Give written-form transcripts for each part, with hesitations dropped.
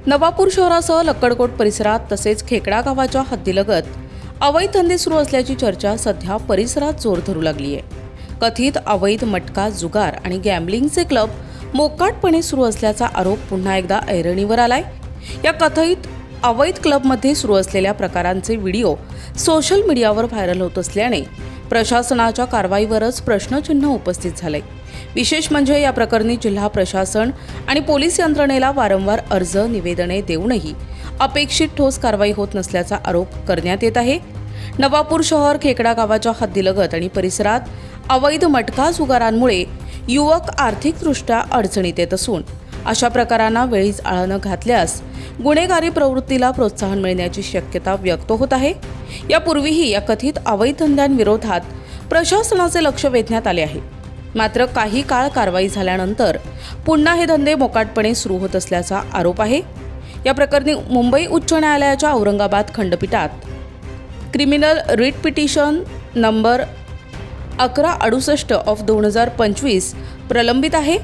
नवापूर शहरासह लक्कडकोट परिसरात तसेच खेकडा गावाच्या हद्दीलगत अवैध धंदे सुरू असल्याची चर्चा सध्या परिसरात जोर धरू लागली आहे। कथित अवैध मटका, जुगार आणि गॅम्बलिंगचे क्लब मोकाटपणे सुरू असल्याचा आरोप पुन्हा एकदा ऐरणीवर आलाय। या कथित अवैध क्लबमध्ये सुरू असलेल्या प्रकारांचे व्हिडिओ सोशल मीडियावर व्हायरल होत असल्याने प्रशासनाच्या कारवाईवरच प्रश्नचिन्ह उपस्थित झाले। विशेष म्हणजे या प्रकरणी जिल्हा प्रशासन आणि पोलीस यंत्रणेला वारंवार अर्ज, निवेदने देऊनही अपेक्षित ठोस कारवाई होत नसल्याचा आरोप करण्यात येत आहे। नवापूर शहर खेकडा गावाच्या हद्दीलगत आणि परिसरात अवैध मटका, जुगारांमुळे युवक आर्थिकदृष्ट्या अडचणीत येत असून अशा प्रकारांना वेळीच आळा न घातल्यास गुन्हेगारी प्रवृत्तीला प्रोत्साहन मिळण्याची शक्यता व्यक्त होत आहे। यापूर्वीही या कथित अवैध धंद्यांविरोधात प्रशासनाचे लक्ष वेधण्यात आले आहे। मात्र काही काळ कारवाई झाल्यानंतर पुन्हा हे धंदे मोकाटपणे सुरू होत असल्याचा आरोप आहे। या प्रकरणी मुंबई उच्च न्यायालयाच्या औरंगाबाद खंडपीठात क्रिमिनल रिट पिटिशन नंबर 1168/2025 प्रलंबित आहे।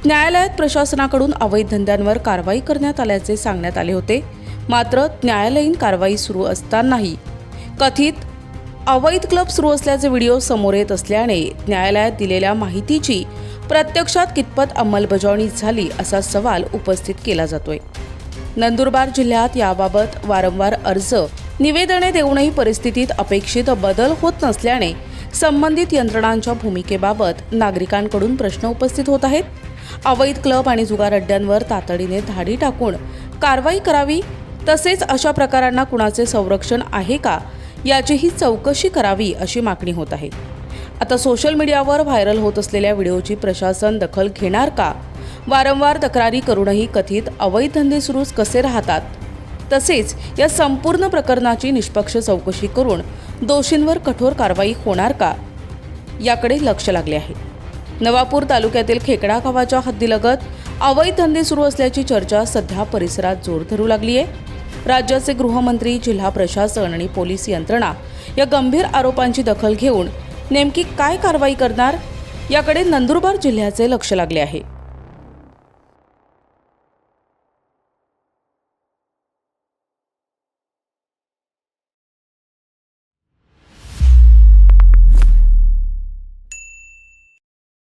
न्यायालयात प्रशासनाकडून अवैध धंद्यांवर कारवाई करण्यात आल्याचे सांगण्यात आले होते। मात्र न्यायालयीन कारवाई सुरू असतानाही कथित अवैध क्लब सुरू असल्याचे व्हिडिओ समोर येत असल्याने न्यायालयात दिलेल्या माहितीची प्रत्यक्षात कितपत अंमलबजावणी झाली असा सवाल उपस्थित केला जातोय। नंदुरबार जिल्ह्यात याबाबत वारंवार अर्ज, निवेदने देऊनही परिस्थितीत अपेक्षित बदल होत नसल्याने संबंधित यंत्रणांच्या भूमिकेबाबत नागरिकांकडून प्रश्न उपस्थित होत आहेत। अवैध क्लब आणि जुगार अड्ड्यांवर तातडीने धाडी टाकून कारवाई करावी, तसेच अशा प्रकारांना कुणाचे संरक्षण आहे का याचीही चौकशी करावी अशी मागणी होत आहे। आता सोशल मीडियावर व्हायरल होत असलेल्या व्हिडिओची प्रशासन दखल घेणार का? वारंवार तक्रारी करूनही कथित अवैध धंदे सुरूच कसे राहतात? तसेच या संपूर्ण प्रकरणाची निष्पक्ष चौकशी करून दोषींवर कठोर कारवाई होणार का, याकडे लक्ष लागले आहे। नवापूर तालुक्यातील खेकडा गावाच्या हद्दीलगत अवैध धंदे सुरू असल्याची चर्चा सध्या परिसरात जोर धरू लागली आहे। राज्याचे गृहमंत्री, जिल्हा प्रशासन आणि पोलीस यंत्रणा या गंभीर आरोपांची दखल घेऊन नेमकी काय कारवाई करणार, याकडे नंदुरबार जिल्ह्याचे लक्ष लागले आहे।